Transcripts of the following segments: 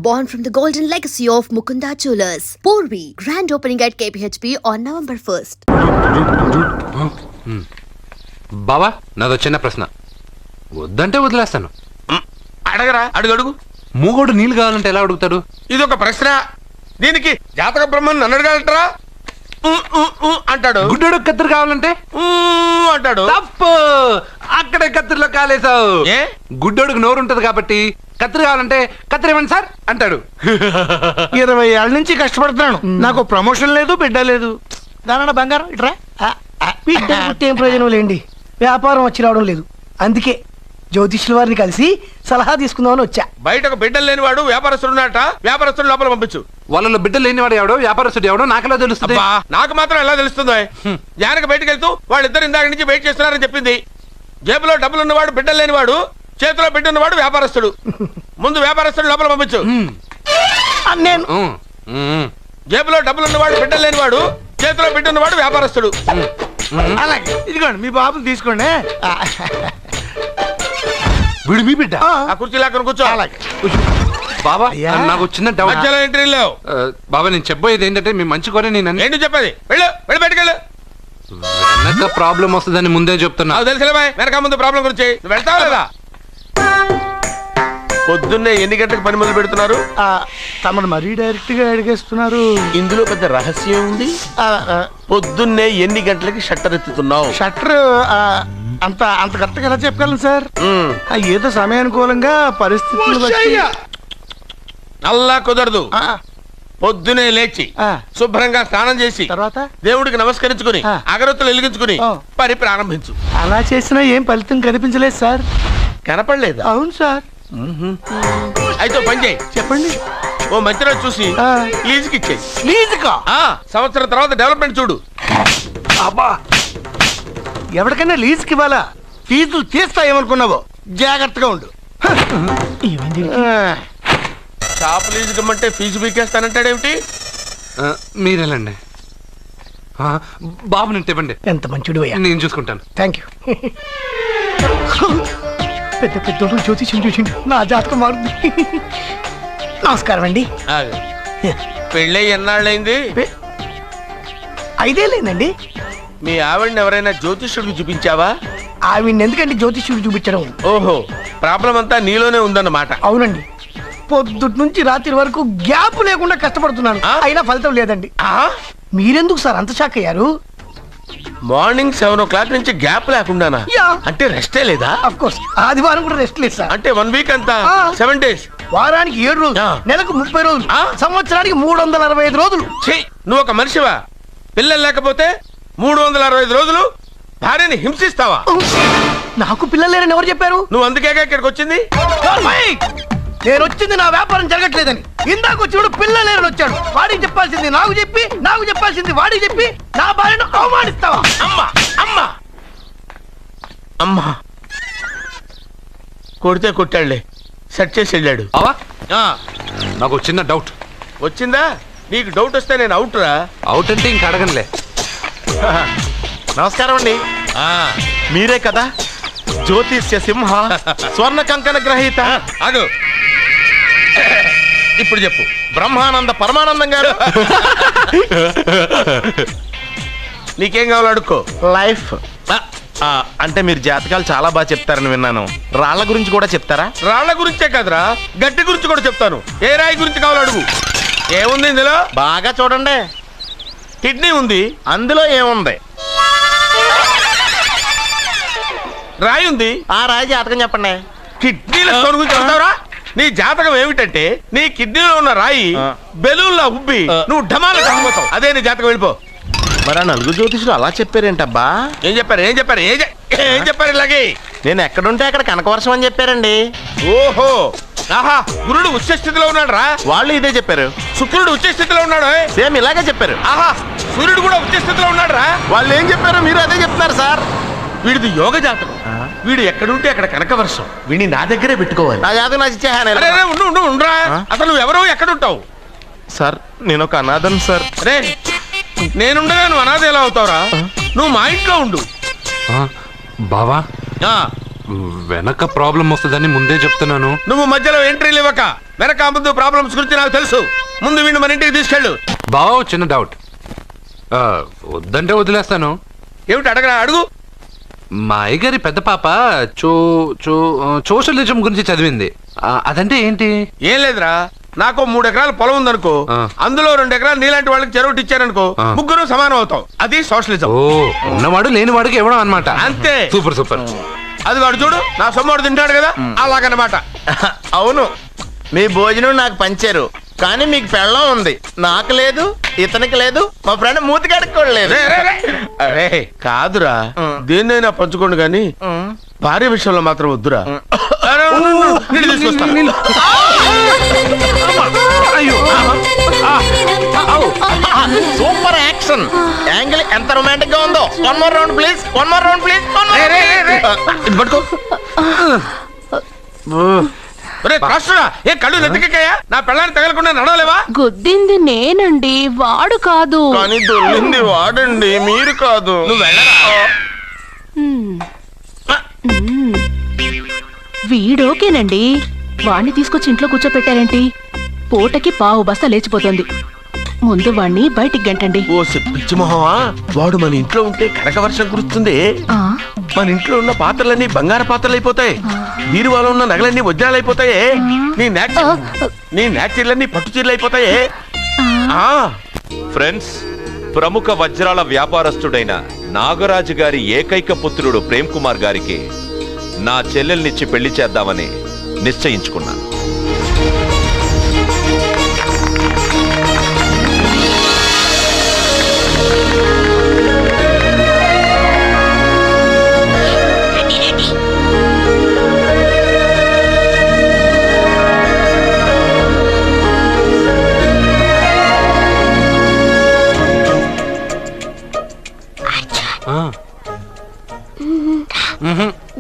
born from the golden legacy of Mukunda Jewelers. Porvi, grand opening at KPHP on November 1st. బావా నాదో చిన్న ప్రశ్న, వద్దంటే వదిలేస్తాను. అడగరా, అడుగు. మూగోడు నీళ్ళు కావాలంటే ఎలా అడుగుతాడు? ఇది ఒక ప్రశ్న. దీనికి జాతక బ్రహ్మను నన్ను అడగలటరా? అంటాడు. గుడ్డోడు కత్తిరి కావాలంటే అంటాడు. తప్పు, అక్కడే కత్తిరిలో కాలేసావు. ఏ? గుడ్డోడికి నోరు ఉంటది కాబట్టి కత్తిరి కావాలంటే కత్తిరి ఇవ్వండి సార్ అంటాడు. 20 ఏళ్ళ నుంచి కష్టపడుతున్నాను, నాకు ప్రమోషన్ లేదు, బిడ్డ లేదు. దానన్న బంగారం ఇట్రా. బిడ్డ పుట్టి ఏం ప్రయోజనం లేండి, వ్యాపారం వచ్చి రావడం లేదు. అందుకే జ్యోతిష్యుల వారిని కలిసి సలహా తీసుకుందామని వచ్చా. బయటకు బిడ్డలు లేనివాడు వ్యాపారస్తుడు ఉన్నట, వ్యాపారస్తుడు లోపల పంపించు. వాళ్ళలో బిడ్డలు లేనివాడు ఎవడో వ్యాపారస్తుడు ఎవడో నాకెలా తెలుస్తుంది? నాకు మాత్రం ఎలా తెలుస్తుందో? జానకి బయటకు వెళ్తూ వాళ్ళిద్దరు ఇందాక నుంచి వెయిట్ చేస్తున్నారని చెప్పింది. జేబులో డబ్బులు ఉన్నవాడు బిడ్డలు లేనివాడు, చేతిలో బిడ్డ ఉన్నవాడు వ్యాపారస్తుడు. ముందు వ్యాపారస్తుడు లోపల పంపించు. నేను జేబులో డబ్బులు ఉన్నవాడు బిడ్డలు లేనివాడు, చేతిలో బిడ్డ ఉన్నవాడు వ్యాపారస్తుడు. అలాగే ఇదిగోండి మీ బాబుని తీసుకోండి. వీడు మీ బిడ్డ? ఆ కుర్చీ లాక్కను కూర్చో. అలాగే బాబా నాకు చిన్న డౌట్. మధ్యలో ఎంట్రీ లేవు. బాబా నేను చెప్పబోయేది ఏంటంటే మీ మంచి కోరే నేను ఏంటి చెప్పేది? వెళ్ళు వెళ్ళి బయటకు వెళ్ళు. వెనక ప్రాబ్లం వస్తుందని ముందే చెప్తున్నా. నాకు తెలుసులే బాయ్, వెనక ముందు ప్రాబ్లం గురించి. నువ్వు వెళ్తావా లేదా? పొద్దున్నే ఎన్ని గంటలకు పని మొదలు పెడుతున్నారు? తమను మరీ డైరెక్ట్ గా అడిగేస్తున్నారు. ఇందులో పెద్ద రహస్యం ఉంది. పొద్దున్నే ఎన్ని గంటలకి షట్టర్ ఎత్తుతున్నావు? షట్టర్ అంత అంత కరెక్ట్గా ఎలా చెప్పగలను సార్? ఏదో సమయానుకూలంగా పరిస్థితులు బట్టి. అల్లా కుదరదు. పొద్దునే లేచి శుభ్రంగా స్నానం చేసి తర్వాత దేవుడికి నమస్కరించుకుని అగరొత్తులు వెలిగించుకుని పని ప్రారంభించు. అలా చేసినా ఏం ఫలితం కనిపించలేదు సార్. కనపడలేదు? అవును సార్. అయితే పని చేయి. చెప్పండి. ఓ మంచి రోజు చూసి లీజుకి ఇచ్చేయి. లీజుకా? సంవత్సరం తర్వాత డెవలప్మెంట్ చూడు. అబ్బా, ఎవరికైనా లీజుకి ఇవ్వాలా? ఫీజులు తీస్తాయేమనుకున్నావో, జాగ్రత్తగా ఉండు. షాప్ లీజుకి ఇమ్మంటే ఫీజు పీకేస్తానంటాడేమిటి? మీరేలండి బాబు, నేను ఇవ్వండి. ఎంత మంచిడు, నేను చూసుకుంటాను. Thank you. పెద్ద పెద్దోడు జ్యోతిష్యం చూసిండు, నా జాతకం మారుంది. నమస్కారం అండి. పెళ్ళై ఎన్నాళ్ళైంది? 5 ఏళ్ళైందండి. మీ ఆవిడని ఎవరైనా జ్యోతిష్యుడికి చూపించావా? ఆవిడ ఎందుకండి జ్యోతిష్యుడు చూపించడం? ఓహో, ప్రాబ్లం అంతా నీలోనే ఉందన్నమాట. అవునండి, పొద్దుటి నుంచి రాత్రి వరకు గ్యాప్ లేకుండా కష్టపడుతున్నాను, అయినా ఫలితం లేదండి. మీరెందుకు సార్ అంత షాక్ అయ్యారు? మార్నింగ్ 7 o'clock నుంచి గ్యాప్ లేకుండానా? అంటే రెస్టే లేదా? ఆఫ్ కోర్స్, ఆదివారం కూడా రెస్ట్ లేదు సార్. అంటే 1 వీక్ అంతా 7 days. వారానికి 7 రోజులు, నెలకు 30 రోజులు, సంవత్సరానికి 365 రోజులు. నువ్వు ఒక మనిషివా? పిల్లలు లేకపోతే 365 రోజులు భార్యని హింసిస్తావా? నాకు పిల్లలు లేరని ఎవరు చెప్పారు? నువ్వు అందుకేగా ఇక్కడికి వచ్చింది. నేను వచ్చింది నా వ్యాపారం జరగట్లేదని. ఇందాక వచ్చినప్పుడు పిల్లలు లేరని వచ్చాడు. వాడికి చెప్పాల్సింది నాకు చెప్పి, నాకు చెప్పాల్సింది వాడికి చెప్పి నా భార్యను అవమానిస్తావా? అమ్మా అమ్మా అమ్మా, కొడితే కొట్టాడులే, సెట్ చేసి వెళ్ళాడు. నాకు చిన్న డౌట్ వచ్చిందా? నీకు డౌట్ వస్తే నేను అవుట్ రా. అవుట్ అంటే ఇంక అడగనులే. నమస్కారం అండి. మీరే కదా జ్యోతిష్య సింహ స్వర్ణ కంకణ గ్రహీత? అదు ఇప్పుడు చెప్పు. బ్రహ్మానంద పరమానందం గారు. నీకేం కావాలో అడుక్కో. లైఫ్ అంటే మీరు జాతకాలు చాలా బాగా చెప్తారని విన్నాను. రాళ్ల గురించి కూడా చెప్తారా? రాళ్ల గురించే కదరా, గట్టి గురించి కూడా చెప్తాను. ఏ రాయి గురించి కావాలో అడుగు. ఏముంది ఇందులో? బాగా చూడండి. కిడ్నీ ఉంది. అందులో ఏముంది? రాయి ఉంది. ఆ రాయి జాతకం చెప్పండి. కిడ్నీల స్టోన్ గురించి చెప్తావురా? నీ జాతకం ఏమిటంటే నీ కిడ్నీలో ఉన్న రాయి బెలూన్లా ఉబ్బి నువ్వు ఢమాల చచ్చిపోతావు. అదే నీ జాతకం. వెళ్ళిపో. మరి ఆ 4 జ్యోతిషులు అలా చెప్పారేంటబ్బా? ఏం చెప్పారు? ఏం చెప్పారు? ఏం చెప్పారు? ఇలాగే నేను ఎక్కడుంటే అక్కడ కనకవర్షం అని చెప్పారండి. ఓహో, ఆహా, గురుడు ఉచ్చ స్థితిలో ఉన్నాడు రా. వాళ్ళు ఇదే చెప్పారు. శుక్రుడు ఉచ్చ స్థితిలో ఉన్నాడు. సేమ్ ఇలాగే చెప్పారు. ఆహా, సూర్యుడు కూడా ఉచ్చ స్థితిలో ఉన్నాడు రా. వాళ్ళు ఏం చెప్పారు మీరు అదే చెప్తున్నారు సార్. వీడిది యోగ జాతకం. వీడు ఎక్కడుంటే అక్కడ కనకవర్షం. వీడిని నా దగ్గరే పెట్టుకోవాలి. నా జాతకం నాకు ఇచ్చేహాను. ఉండరా. అసలు నువ్వెవరో ఎక్కడుంటావు? సార్ నేను ఒక అనాథం సార్. రే, నేనుండగా నువ్వు అనాథ ఎలా అవుతావురా? నువ్వు మా ఇంట్లో ఉండు. బావా వెనక ప్రాబ్లం వస్తుందని ముందే చెప్తున్నాను. నువ్వు మధ్యలో ఎంట్రీలు ఇవ్వక, వెనక ముందు ప్రాబ్లమ్స్ గురించి నాకు తెలుసు. ముందు వీడిని మన ఇంటికి తీసుకెళ్ళు. బావ చిన్న డౌట్, వద్దంటే వదిలేస్తాను. ఏమిటి అడగరా? అడుగు. మా అయ్యగారి పెద్ద పాప సోషలిజం గురించి చదివింది. అదంటే ఏంటి? ఏం లేదురా, నాకు 3 ఎకరాల పొలం ఉందనుకో, అందులో 2 ఎకరాలు నీలాంటి వాళ్ళకి చెరువు ఇచ్చారనుకో, ముగ్గురు సమానం అవుతాం. అది సోషలిజం. ఓ, ఉన్నవాడు లేని వాడికి ఇవ్వడం అన్నమాట. అంతే. Super super. అది వాడు చూడు, నా సొమ్మడు తింటాడు కదా, అలాగనమాట. అవును, మీ భోజనం నాకు పంచారు, కానీ మీకు పెళ్ళం ఉంది, నాకు లేదు, ఇతనికి లేదు, మా ఫ్రెండ్ మూతి కడుక్కోలేదు. అరే కాదురా, దేన్నైనా పంచుకోండి గాని భార్య విషయంలో మాత్రం వద్దురా. నీళ్ళు తీసుకొస్తా. సూపర్ యాక్షన్ యాంగిల్ ఎంత రొమాంటిక్ గా ఉందో. One more round please, one more round please. ఇది పట్టుకో. ఏ కళ్ళు నెత్తికెక్కాయా? నా పెళ్ళాన్ని తగలకుండా నడవలేవా? గుద్దింది నేనండి, వాడు కాదు. కానీ దొల్లింది వాడండి, మీరు కాదు. నువ్వు వెళ్ళరా? వీడోకేనండి, వాణ్ణి తీసుకొచ్చి ఇంట్లో కూర్చోపెట్టారేంటి? పూటకి పావు బస్తా లేచిపోతుంది. ముందు వాణ్ణి బయటికి గంటండి. ఓ పిచ్చి మొహమా, వాడు మన ఇంట్లో ఉంటే కనక వర్షం కురుస్తుంది. మన ఇంట్లో ఉన్న పాత్రలన్నీ బంగారు పాత్రలు అయిపోతాయి, బీరువాలో ఉన్న నగలన్నీ వజ్రాలు అయిపోతాయి, నీ నాచీర్లన్నీ పట్టు చీరలు అయిపోతాయి. ఫ్రెండ్స్, ప్రముఖ వజ్రాల వ్యాపారస్తుడైన నాగరాజు గారి ఏకైక పుత్రుడు ప్రేమ్ కుమార్ గారికి నా చెల్లెల్నిచ్చి పెళ్లి చేద్దామని నిశ్చయించుకున్నాను.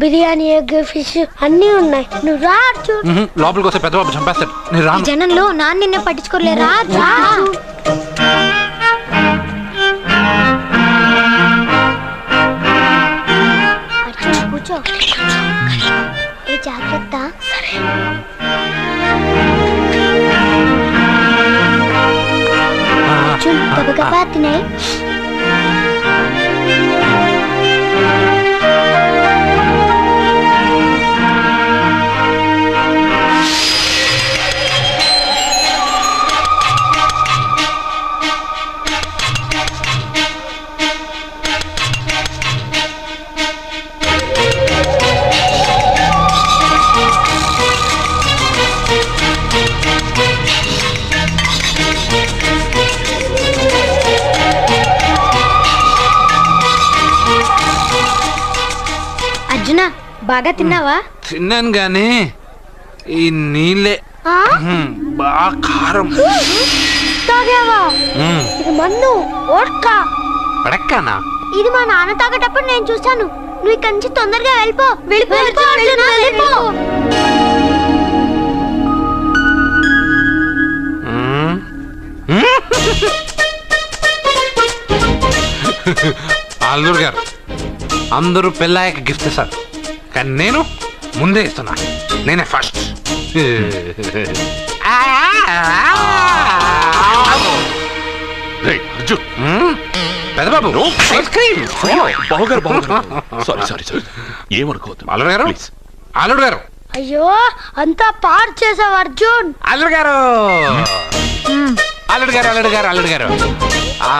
బిర్యానీ, ఎగ్, ఫిష్ అన్నీ ఉన్నాయి. నువ్వు రా. లోపలికి వస్తే పెద్ద బాబు చంపేస్తాడు. నేను రాను. జనంలో నాన్న నిన్నే పట్టించుకోలే. రా. కూర్చో. ఏ జాగ్రత్త. అర్జున్ గబగబా తినే. బాగా తిన్నావా? తిన్నాను గానీ ఈ నీళ్ళే బాగా కారం. తాగావా? ఇది మన్ను ఓడ్కా. పడక్కనా? ఇది మా నాన్న తాగేటప్పుడు నేను చూశాను. నువ్వు ఇక్కడి నుంచి తొందరగా వెళ్ళిపో. వెళ్ళిపో. అల్లుడు గారు, అందరూ పెళ్ళాయక గిఫ్ట్ ఇస్తారు, కానీ నేను ముందే ఇస్తున్నా. నేనే ఫస్ట్. పెద్దబాబు ఏమనుకోవద్దు. అల్లుడు గారు, అయ్యో అంతా పాడు చేసావు అర్జున్. అల్లుడు గారు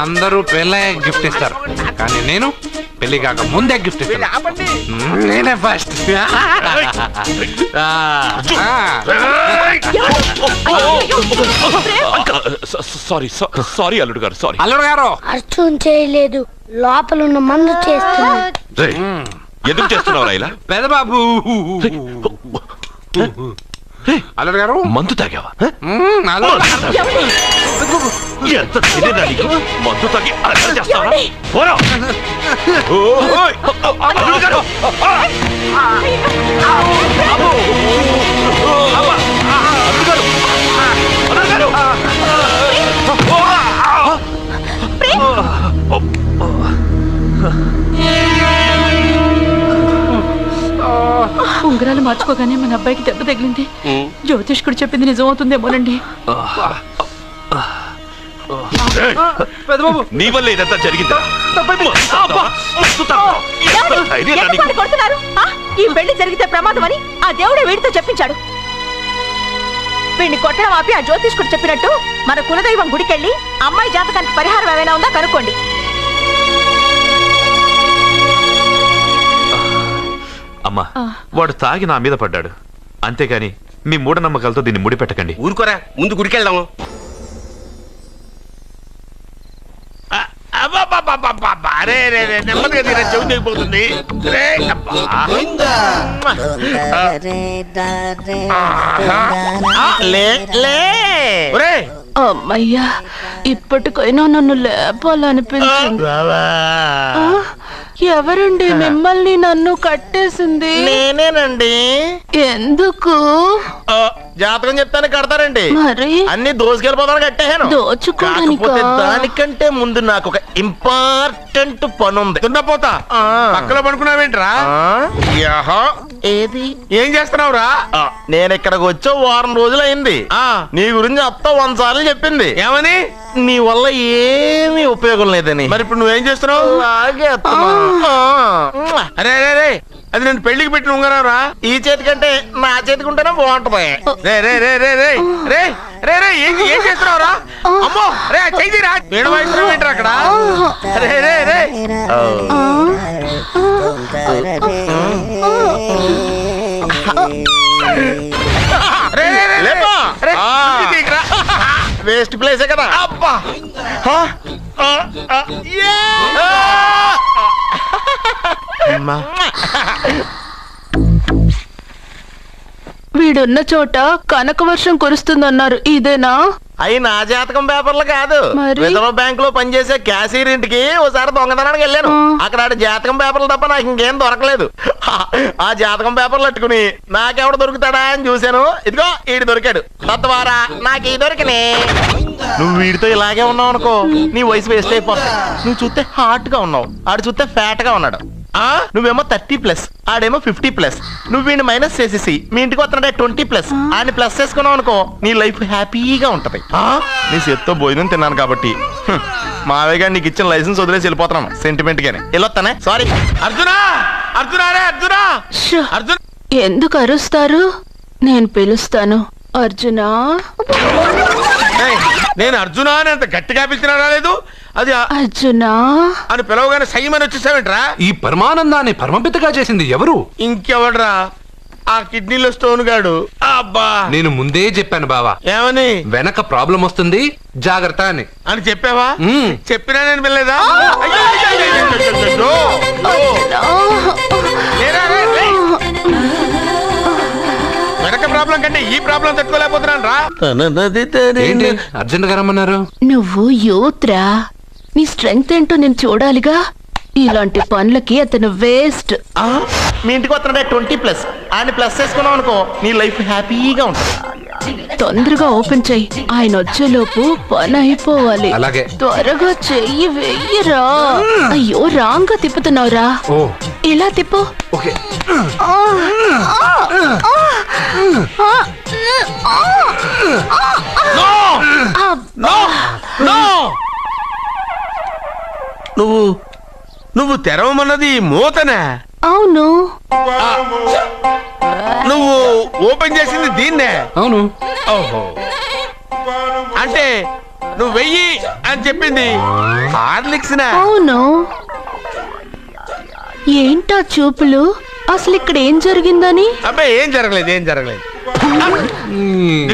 అందరూ పెళ్ళయ్య గిఫ్ట్ ఇస్తారు, కానీ నేను పెళ్లి కాక ముందే గిఫ్ట్ ఇస్తాను. నేనే ఫస్ట్. సారీ అల్లుడు గారు, సారీ. అల్లుడు గారు, అర్జున్ చేయలేదు, లోపల ఉన్న మందు చేస్తున్నాడు. ఎందుకు చేస్తున్నావు ఇలా? పెద్దబాబు. అల్లుడు గారు, మందు తాగావా? ఎంత తెలియదానికి మందు తాగి అలసట చేస్తావా? మార్చుకోగానే మన అబ్బాయికి దెబ్బ తగిలింది. జ్యోతిష్కుడు చెప్పింది నిజం అవుతుందేమోనండి. నీ వల్ల ఇదంతా జరిగిందా? కొడుతున్నారు. ఈ పెళ్లి జరిగితే ప్రమాదం అని ఆ దేవుడే వీడితో చెప్పించాడు. వీడిని కొట్టడం ఆపి ఆ జ్యోతిష్కుడు చెప్పినట్టు మన కులదైవం గుడికెళ్ళి అమ్మాయి జాతకానికి పరిహారం ఏమైనా ఉందా కనుక్కోండి. అమ్మా, వాడు తాగి నా మీద పడ్డాడు, అంతేగాని మీ మూఢనమ్మకాలతో దీన్ని ముడిపెట్టకండి. ఊరుకోరా, ముందు గుడికెళ్దాము. నెమ్మదిగా తీరా, చెవి తెగిపోతుంది. అమ్మయ్యా, ఇప్పటికైనా నన్ను లేపాలనిపించింది. ఎవరండి మిమ్మల్ని నన్ను కట్టేసింది? నేనేనండి. ఎందుకు? జాతకం చెప్తాను కడతారండి. మరి అన్ని దోసుకెళ్ళిపోతాను కట్టేహాను. దోచుకోవడానికా? దానికంటే ముందు నాకు ఒక ఇంపార్టెంట్ పని ఉంది. దున్నపోతా పక్కలో పడుకున్నావేంట్రా? ఏది? ఏం చేస్తున్నావురా? నేను ఇక్కడికి వచ్చి వారం రోజులు అయింది. నీ గురించి అత్త 100 సార్లు చెప్పింది. ఏమని? నీ వల్ల ఏమీ ఉపయోగం లేదని. మరి ఇప్పుడు నువ్వేం చేస్తున్నావు? అలాగే అరే అరే రే, అది నేను పెళ్లికి పెట్టిన ఉంగరారా. ఈ చేతి కంటే నా చేతికి ఉంటేనే బాగుంటది. రే రే రే రే రే రే రే రే ఏం చేస్తున్నావురా? అమ్మో రే, చెయ్యిరా. వేణు వాయిస్తున్నావు ఏంట్రా అక్కడ? రే రే రే వేస్ట్ ప్లేసే కదా. అబ్బా వీడున్న చోట కనక వర్షం కురుస్తుందన్నారు, ఇదేనా? అయి నా జాతకం పేపర్లు కాదు. మరి? రిజర్వ్ బ్యాంక్ లో పనిచేసే క్యాషియర్ ఇంటికి ఓసారి దొంగతనానికి వెళ్ళాను. అక్కడ ఆడి జాతకం పేపర్లు తప్ప నాకు ఇంకేం దొరకలేదు. ఆ జాతకం పేపర్లు పట్టుకుని నాకెవడు దొరుకుతాడా అని చూశాను. ఇదిగో ఈడు దొరికాడు. తత్వారా నాకు ఈ దొరికినే. నువ్వు వీడితో ఇలాగే ఉన్నావు అనుకో, నీ వయసు వేస్ట్ అయిపోతుంది. నువ్వు చూస్తే హాట్ గా ఉన్నావు, ఆడు చూస్తే ఫ్యాట్ గా ఉన్నాడు. నువ్వేమో 30+, ఆడేమో 50+. నువ్వు వీడిని మైనస్ చేసేసి మీ ఇంటికి వస్తున్నాడే 20+, ఆయన ప్లస్ చేసుకున్నావు అనుకో, నీ లైఫ్ హ్యాపీగా ఉంటది. నీ చేత్తో భోజనం తిన్నాను కాబట్టి మావయ్య గారు నీకు ఇచ్చిన లైసెన్స్ వదిలేసి వెళ్ళిపోతున్నాను సెంటిమెంట్ గానే. వెళ్ళొస్తానే. సారీ. అర్జునా, అర్జునా రే అర్జునా, అర్జున్. ఎందుకు అరుస్తారు? నేను పిలుస్తాను. అర్జునా. నేను అర్జునా అని అంత గట్టిగా పిలిచినా రాలేదు. అది అర్జునా అని పిలవగానే సైమని వచ్చేసావేంట్రా? ఈ పరమానందాన్ని పరమపితగా చేసింది ఎవరు? ఇంకెవడ్రా? ఆ కిడ్నీలో స్టోన్ గాడు. అబ్బా, నేను ముందే చెప్పాను బావా, ఏమని? వెనక ప్రాబ్లం వస్తుంది, జాగ్రత్త అని. అని చెప్పావా? చెప్పినా నేను వెళ్ళలేదా? వెనక ప్రాబ్లం కంటే ఈ ప్రాబ్లం తట్టుకోలేకపోతున్నాను రా. ఏంటి అర్జెంట్ గా రమ్మన్నారు? నువ్వు యూత్రా, నీ స్ట్రెంగ్త్ ఏంటో నేను చూడాలిగా. ఇలాంటి పనులకి అతను వేస్ట్. మీ ఇంటికి వస్తున్నాడే 20+, ఆయన ప్లస్ చేసుకున్నావు అనుకో, నీ లైఫ్ హ్యాపీగా ఉంటుంది. తొందరగా ఓపెన్ చెయ్యి, ఆయన వచ్చేలోపు పని అయిపోవాలి. అలాగే. త్వరగా చెయ్యి వెయ్యరా. అయ్యో రాంగ్ గా తిప్పుతున్నావురా. ఓ ఇలా తిప్పు. ఓకే. నువ్వు తెరవమన్నది మూతనే. అవును. నువ్వు ఓపెన్ చేసింది దీన్నే. అవును. ఓహో, అంటే నువ్వు వెయ్యి అని చెప్పింది హార్లిక్స్. అవును. ఏంటా చూపులు? అసలు ఇక్కడ ఏం జరిగిందని? అబ్బాయి ఏం జరగలేదు, ఏం జరగలేదు.